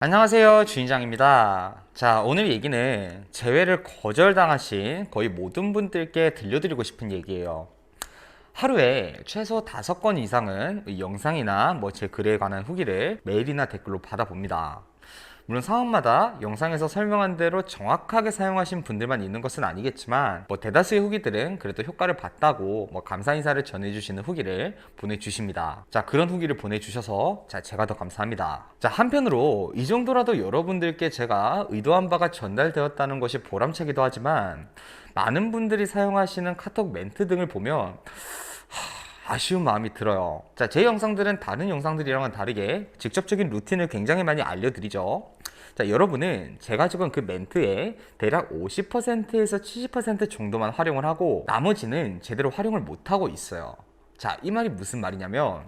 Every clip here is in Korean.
안녕하세요, 주인장입니다. 자, 오늘 얘기는 재회를 거절당하신 거의 모든 분들께 들려드리고 싶은 얘기예요. 하루에 최소 5건 이상은 영상이나 제 글에 관한 후기를 메일이나 댓글로 받아봅니다. 물론 상황마다 영상에서 설명한 대로 정확하게 사용하신 분들만 있는 것은 아니겠지만 대다수의 후기들은 그래도 효과를 봤다고 감사 인사를 전해주시는 후기를 보내주십니다. 자, 그런 후기를 보내주셔서 제가 더 감사합니다. 자, 한편으로 이 정도라도 여러분들께 제가 의도한 바가 전달되었다는 것이 보람차기도 하지만 많은 분들이 사용하시는 카톡 멘트 등을 보면 아쉬운 마음이 들어요. 자, 제 영상들은 다른 영상들이랑은 다르게 직접적인 루틴을 굉장히 많이 알려드리죠. 자, 여러분은 제가 적은 그 멘트에 대략 50%에서 70% 정도만 활용을 하고 나머지는 제대로 활용을 못하고 있어요. 자, 이 말이 무슨 말이냐면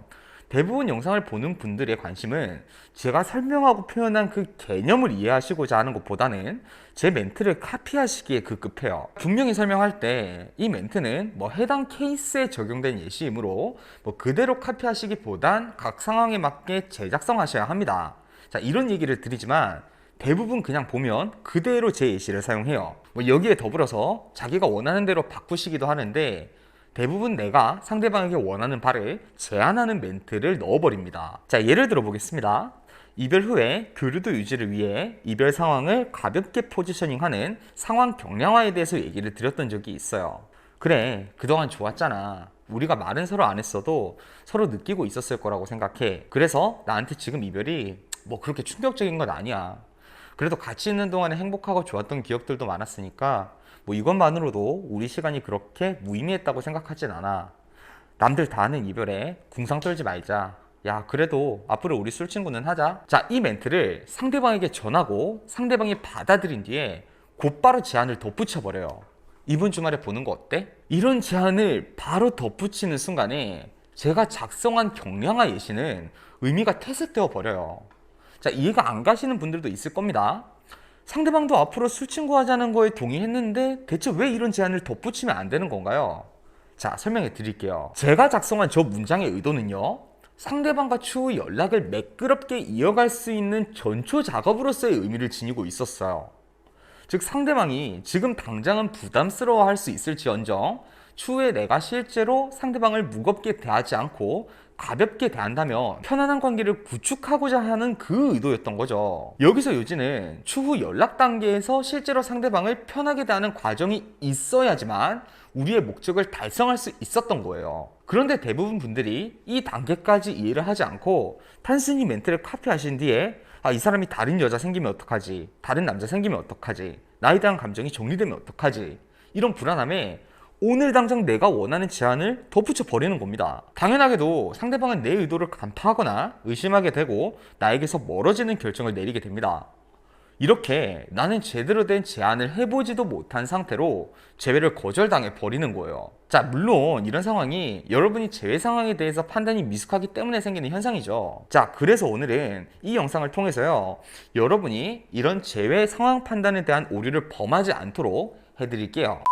대부분 영상을 보는 분들의 관심은 제가 설명하고 표현한 그 개념을 이해하시고자 하는 것보다는 제 멘트를 카피하시기에 급급해요. 분명히 설명할 때 이 멘트는 해당 케이스에 적용된 예시이므로 그대로 카피하시기보단 각 상황에 맞게 재작성하셔야 합니다. 자, 이런 얘기를 드리지만 대부분 그냥 보면 그대로 제 예시를 사용해요. 여기에 더불어서 자기가 원하는 대로 바꾸시기도 하는데 대부분 내가 상대방에게 원하는 바를 제안하는 멘트를 넣어버립니다. 자, 예를 들어 보겠습니다. 이별 후에 교류도 유지를 위해 이별 상황을 가볍게 포지셔닝하는 상황 경량화에 대해서 얘기를 드렸던 적이 있어요. 그래, 그동안 좋았잖아. 우리가 말은 서로 안 했어도 서로 느끼고 있었을 거라고 생각해. 그래서 나한테 지금 이별이 그렇게 충격적인 건 아니야. 그래도 같이 있는 동안에 행복하고 좋았던 기억들도 많았으니까 이것만으로도 우리 시간이 그렇게 무의미했다고 생각하진 않아. 남들 다 하는 이별에 궁상 떨지 말자. 야, 그래도 앞으로 우리 술친구는 하자. 자, 이 멘트를 상대방에게 전하고 상대방이 받아들인 뒤에 곧바로 제안을 덧붙여버려요. 이번 주말에 보는 거 어때? 이런 제안을 바로 덧붙이는 순간에 제가 작성한 경량화 예시는 의미가 퇴색되어 버려요. 자, 이해가 안 가시는 분들도 있을 겁니다. 상대방도 앞으로 술 친구 하자는 거에 동의했는데 대체 왜 이런 제안을 덧붙이면 안 되는 건가요? 자, 설명해 드릴게요. 제가 작성한 저 문장의 의도는요, 상대방과 추후 연락을 매끄럽게 이어갈 수 있는 전초 작업으로서의 의미를 지니고 있었어요. 즉, 상대방이 지금 당장은 부담스러워 할 수 있을지언정 추후에 내가 실제로 상대방을 무겁게 대하지 않고 가볍게 대한다면 편안한 관계를 구축하고자 하는 그 의도였던 거죠. 여기서 요지는 추후 연락 단계에서 실제로 상대방을 편하게 대하는 과정이 있어야지만 우리의 목적을 달성할 수 있었던 거예요. 그런데 대부분 분들이 이 단계까지 이해를 하지 않고 단순히 멘트를 카피하신 뒤에 이 사람이 다른 여자 생기면 어떡하지? 다른 남자 생기면 어떡하지? 나에 대한 감정이 정리되면 어떡하지? 이런 불안함에 오늘 당장 내가 원하는 제안을 덧붙여 버리는 겁니다. 당연하게도 상대방은 내 의도를 간파하거나 의심하게 되고 나에게서 멀어지는 결정을 내리게 됩니다. 이렇게 나는 제대로 된 제안을 해보지도 못한 상태로 재회를 거절당해 버리는 거예요. 자, 물론 이런 상황이 여러분이 재회 상황에 대해서 판단이 미숙하기 때문에 생기는 현상이죠. 자, 그래서 오늘은 이 영상을 통해서요, 여러분이 이런 재회 상황 판단에 대한 오류를 범하지 않도록 해드릴게요.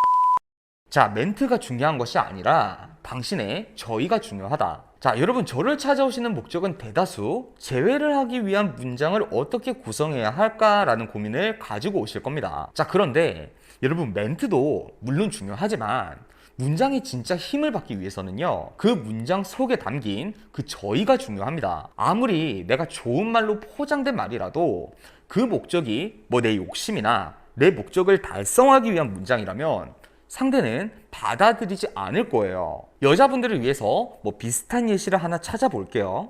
자, 멘트가 중요한 것이 아니라 당신의 저의가 중요하다. 자, 여러분, 저를 찾아오시는 목적은 대다수 재회를 하기 위한 문장을 어떻게 구성해야 할까라는 고민을 가지고 오실 겁니다. 자, 그런데 여러분, 멘트도 물론 중요하지만 문장이 진짜 힘을 받기 위해서는요, 그 문장 속에 담긴 그 저의가 중요합니다. 아무리 내가 좋은 말로 포장된 말이라도 그 목적이 내 욕심이나 내 목적을 달성하기 위한 문장이라면 상대는 받아들이지 않을 거예요. 여자분들을 위해서 비슷한 예시를 하나 찾아볼게요.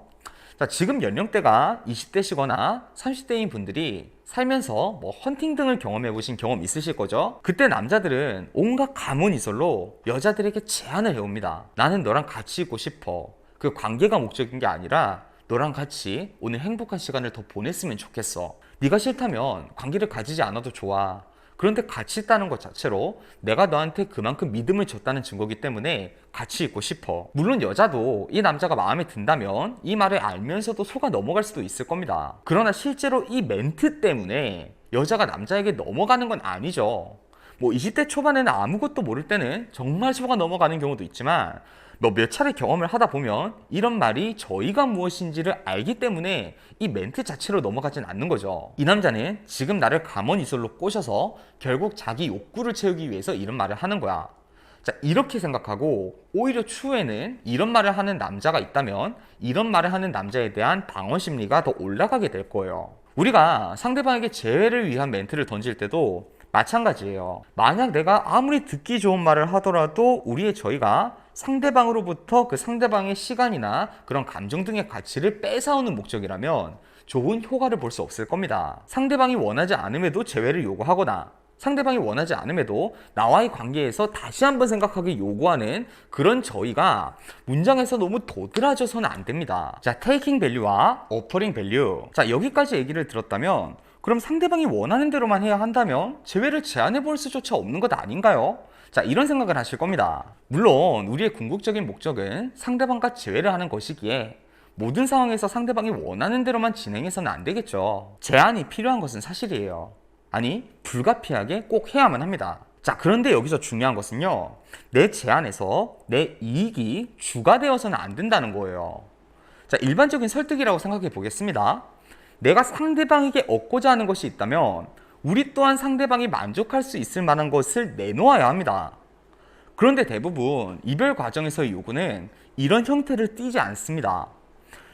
자, 지금 연령대가 20대시거나 30대인 분들이 살면서 헌팅 등을 경험해 보신 경험 있으실 거죠? 그때 남자들은 온갖 가문이설로 여자들에게 제안을 해옵니다. 나는 너랑 같이 있고 싶어. 그 관계가 목적인 게 아니라 너랑 같이 오늘 행복한 시간을 더 보냈으면 좋겠어. 네가 싫다면 관계를 가지지 않아도 좋아. 그런데 같이 있다는 것 자체로 내가 너한테 그만큼 믿음을 줬다는 증거이기 때문에 같이 있고 싶어. 물론 여자도 이 남자가 마음에 든다면 이 말을 알면서도 속아 넘어갈 수도 있을 겁니다. 그러나 실제로 이 멘트 때문에 여자가 남자에게 넘어가는 건 아니죠. 20대 초반에는 아무것도 모를 때는 정말 속아 넘어가는 경우도 있지만 너 몇 차례 경험을 하다 보면 이런 말이 저희가 무엇인지를 알기 때문에 이 멘트 자체로 넘어가진 않는 거죠. 이 남자는 지금 나를 가머니솔로 꼬셔서 결국 자기 욕구를 채우기 위해서 이런 말을 하는 거야. 자, 이렇게 생각하고 오히려 추후에는 이런 말을 하는 남자가 있다면 이런 말을 하는 남자에 대한 방어 심리가 더 올라가게 될 거예요. 우리가 상대방에게 재회를 위한 멘트를 던질 때도 마찬가지예요. 만약 내가 아무리 듣기 좋은 말을 하더라도 우리의 저희가 상대방으로부터 그 상대방의 시간이나 그런 감정 등의 가치를 뺏어오는 목적이라면 좋은 효과를 볼 수 없을 겁니다. 상대방이 원하지 않음에도 재회를 요구하거나 상대방이 원하지 않음에도 나와의 관계에서 다시 한번 생각하기 요구하는 그런 저희가 문장에서 너무 도드라져서는 안 됩니다. 자, taking value와 offering value. 자, 여기까지 얘기를 들었다면 그럼 상대방이 원하는 대로만 해야 한다면 재회를 제한해 볼 수조차 없는 것 아닌가요? 자, 이런 생각을 하실 겁니다. 물론 우리의 궁극적인 목적은 상대방과 재회를 하는 것이기에 모든 상황에서 상대방이 원하는 대로만 진행해서는 안 되겠죠. 제한이 필요한 것은 사실이에요. 아니, 불가피하게 꼭 해야만 합니다. 자, 그런데 여기서 중요한 것은요, 내 제안에서 내 이익이 주가 되어서는 안 된다는 거예요. 자, 일반적인 설득이라고 생각해 보겠습니다. 내가 상대방에게 얻고자 하는 것이 있다면 우리 또한 상대방이 만족할 수 있을 만한 것을 내놓아야 합니다. 그런데 대부분 이별 과정에서의 요구는 이런 형태를 띠지 않습니다.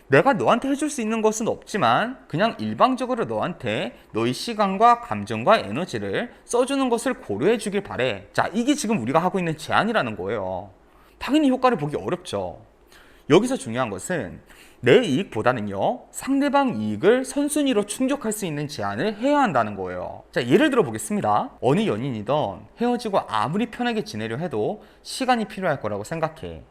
내가 너한테 해줄 수 있는 것은 없지만 그냥 일방적으로 너한테 너의 시간과 감정과 에너지를 써주는 것을 고려해 주길 바래. 자, 이게 지금 우리가 하고 있는 제안이라는 거예요. 당연히 효과를 보기 어렵죠. 여기서 중요한 것은 내 이익보다는요, 상대방 이익을 선순위로 충족할 수 있는 제안을 해야 한다는 거예요. 자, 예를 들어 보겠습니다. 어느 연인이든 헤어지고 아무리 편하게 지내려 해도 시간이 필요할 거라고 생각해.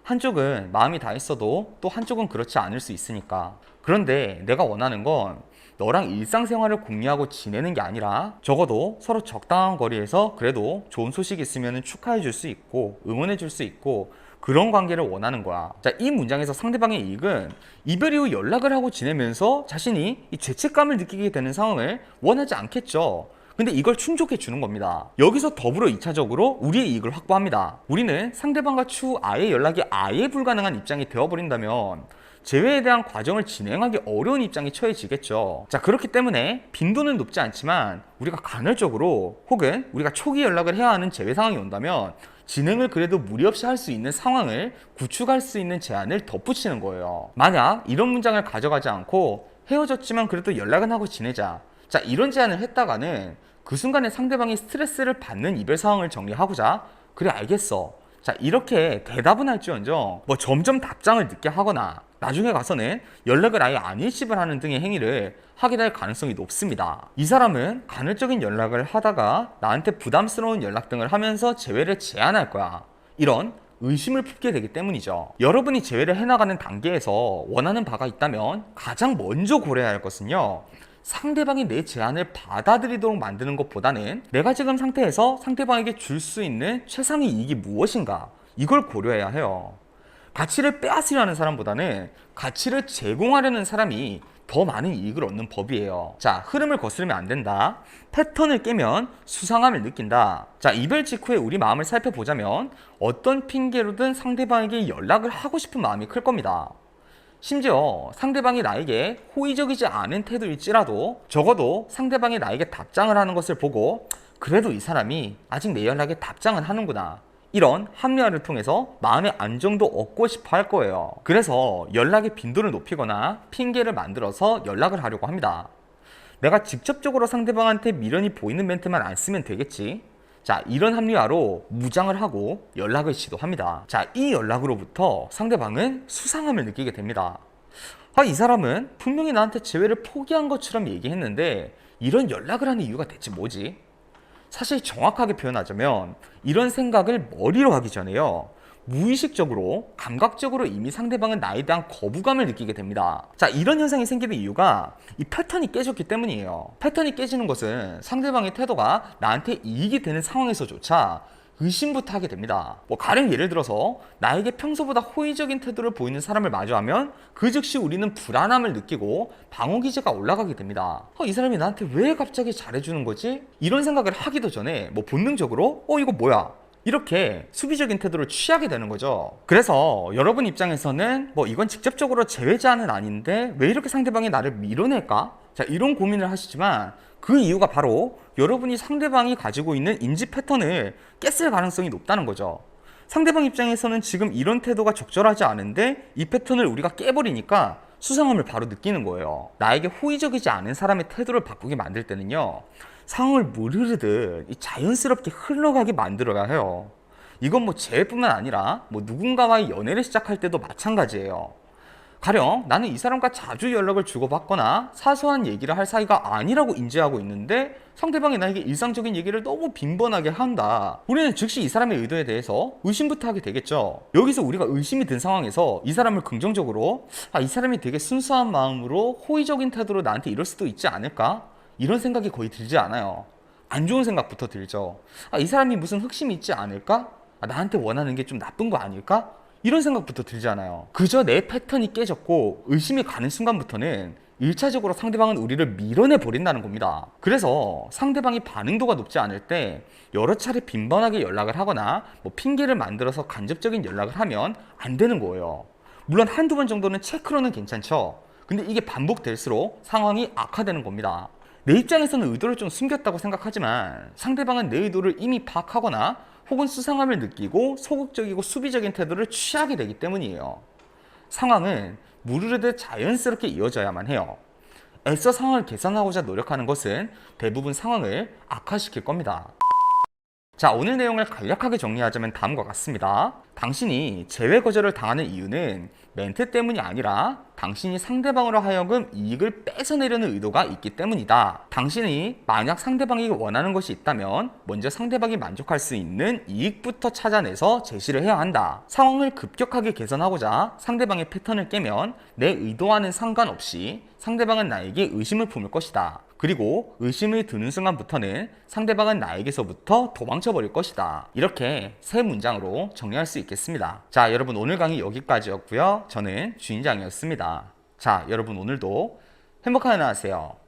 한쪽은 마음이 다 있어도 또 한쪽은 그렇지 않을 수 있으니까. 그런데 내가 원하는 건 너랑 일상생활을 공유하고 지내는 게 아니라 적어도 서로 적당한 거리에서 그래도 좋은 소식 있으면 축하해 줄 수 있고 응원해 줄 수 있고 그런 관계를 원하는 거야. 자, 이 문장에서 상대방의 이익은 이별 이후 연락을 하고 지내면서 자신이 이 죄책감을 느끼게 되는 상황을 원하지 않겠죠. 근데 이걸 충족해 주는 겁니다. 여기서 더불어 2차적으로 우리의 이익을 확보합니다. 우리는 상대방과 추후 아예 연락이 아예 불가능한 입장이 되어버린다면 재회에 대한 과정을 진행하기 어려운 입장에 처해지겠죠. 자, 그렇기 때문에 빈도는 높지 않지만 우리가 간헐적으로 혹은 우리가 초기 연락을 해야 하는 재회 상황이 온다면 진행을 그래도 무리 없이 할 수 있는 상황을 구축할 수 있는 제안을 덧붙이는 거예요. 만약 이런 문장을 가져가지 않고 헤어졌지만 그래도 연락은 하고 지내자. 자, 이런 제안을 했다가는 그 순간에 상대방이 스트레스를 받는 이별 상황을 정리하고자 그래 알겠어. 자, 이렇게 대답은 할지언정 뭐 점점 답장을 늦게 하거나 나중에 가서는 연락을 아예 안 일십을 하는 등의 행위를 하게 될 가능성이 높습니다. 이 사람은 간헐적인 연락을 하다가 나한테 부담스러운 연락 등을 하면서 재회를 제한할 거야. 이런 의심을 품게 되기 때문이죠. 여러분이 재회를 해나가는 단계에서 원하는 바가 있다면 가장 먼저 고려해야 할 것은요, 상대방이 내 제안을 받아들이도록 만드는 것보다는 내가 지금 상태에서 상대방에게 줄 수 있는 최상의 이익이 무엇인가, 이걸 고려해야 해요. 가치를 빼앗으려 하는 사람보다는 가치를 제공하려는 사람이 더 많은 이익을 얻는 법이에요. 자, 흐름을 거스르면 안 된다. 패턴을 깨면 수상함을 느낀다. 자, 이별 직후에 우리 마음을 살펴보자면 어떤 핑계로든 상대방에게 연락을 하고 싶은 마음이 클 겁니다. 심지어 상대방이 나에게 호의적이지 않은 태도일지라도 적어도 상대방이 나에게 답장을 하는 것을 보고 그래도 이 사람이 아직 내 연락에 답장을 하는구나, 이런 합리화를 통해서 마음의 안정도 얻고 싶어 할 거예요. 그래서 연락의 빈도를 높이거나 핑계를 만들어서 연락을 하려고 합니다. 내가 직접적으로 상대방한테 미련이 보이는 멘트만 안 쓰면 되겠지. 자, 이런 합리화로 무장을 하고 연락을 시도합니다. 자, 이 연락으로부터 상대방은 수상함을 느끼게 됩니다. 아, 이 사람은 분명히 나한테 재회를 포기한 것처럼 얘기했는데 이런 연락을 하는 이유가 대체 뭐지? 사실 정확하게 표현하자면 이런 생각을 머리로 하기 전에요, 무의식적으로 감각적으로 이미 상대방은 나에 대한 거부감을 느끼게 됩니다. 자, 이런 현상이 생기는 이유가 이 패턴이 깨졌기 때문이에요. 패턴이 깨지는 것은 상대방의 태도가 나한테 이익이 되는 상황에서조차 의심부터 하게 됩니다. 뭐 가령 예를 들어서 나에게 평소보다 호의적인 태도를 보이는 사람을 마주하면 그 즉시 우리는 불안함을 느끼고 방어기제가 올라가게 됩니다. 이 사람이 나한테 왜 갑자기 잘해주는 거지? 이런 생각을 하기도 전에 뭐 본능적으로 이거 뭐야? 이렇게 수비적인 태도를 취하게 되는 거죠. 그래서 여러분 입장에서는 뭐 이건 직접적으로 제외 제한은 아닌데 왜 이렇게 상대방이 나를 밀어낼까? 자, 이런 고민을 하시지만 그 이유가 바로 여러분이 상대방이 가지고 있는 인지 패턴을 깼을 가능성이 높다는 거죠. 상대방 입장에서는 지금 이런 태도가 적절하지 않은데 이 패턴을 우리가 깨버리니까 수상함을 바로 느끼는 거예요. 나에게 호의적이지 않은 사람의 태도를 바꾸게 만들 때는요, 상황을 물 흐르듯 자연스럽게 흘러가게 만들어야 해요. 이건 뭐 재회뿐만 아니라 뭐 누군가와의 연애를 시작할 때도 마찬가지예요. 가령 나는 이 사람과 자주 연락을 주고받거나 사소한 얘기를 할 사이가 아니라고 인지하고 있는데 상대방이 나에게 일상적인 얘기를 너무 빈번하게 한다. 우리는 즉시 이 사람의 의도에 대해서 의심부터 하게 되겠죠. 여기서 우리가 의심이 든 상황에서 이 사람을 긍정적으로 이 사람이 되게 순수한 마음으로 호의적인 태도로 나한테 이럴 수도 있지 않을까? 이런 생각이 거의 들지 않아요. 안 좋은 생각부터 들죠. 이 사람이 무슨 흑심이 있지 않을까? 나한테 원하는 게 좀 나쁜 거 아닐까? 이런 생각부터 들잖아요. 그저 내 패턴이 깨졌고 의심이 가는 순간부터는 1차적으로 상대방은 우리를 밀어내 버린다는 겁니다. 그래서 상대방이 반응도가 높지 않을 때 여러 차례 빈번하게 연락을 하거나 뭐 핑계를 만들어서 간접적인 연락을 하면 안 되는 거예요. 물론 한두 번 정도는 체크로는 괜찮죠. 근데 이게 반복될수록 상황이 악화되는 겁니다. 내 입장에서는 의도를 좀 숨겼다고 생각하지만 상대방은 내 의도를 이미 파악하거나 혹은 수상함을 느끼고 소극적이고 수비적인 태도를 취하게 되기 때문이에요. 상황은 무르르듯 자연스럽게 이어져야만 해요. 애써 상황을 개선하고자 노력하는 것은 대부분 상황을 악화시킬 겁니다. 자, 오늘 내용을 간략하게 정리하자면 다음과 같습니다. 당신이 제외 거절을 당하는 이유는 멘트 때문이 아니라 당신이 상대방으로 하여금 이익을 뺏어내려는 의도가 있기 때문이다. 당신이 만약 상대방이 원하는 것이 있다면 먼저 상대방이 만족할 수 있는 이익부터 찾아내서 제시를 해야 한다. 상황을 급격하게 개선하고자 상대방의 패턴을 깨면 내 의도와는 상관없이 상대방은 나에게 의심을 품을 것이다. 그리고 의심이 드는 순간부터는 상대방은 나에게서부터 도망쳐버릴 것이다. 이렇게 세 문장으로 정리할 수 있겠습니다. 자, 여러분 오늘 강의 여기까지였고요. 저는 주인장이었습니다. 자, 여러분 오늘도 행복한 하루 하세요.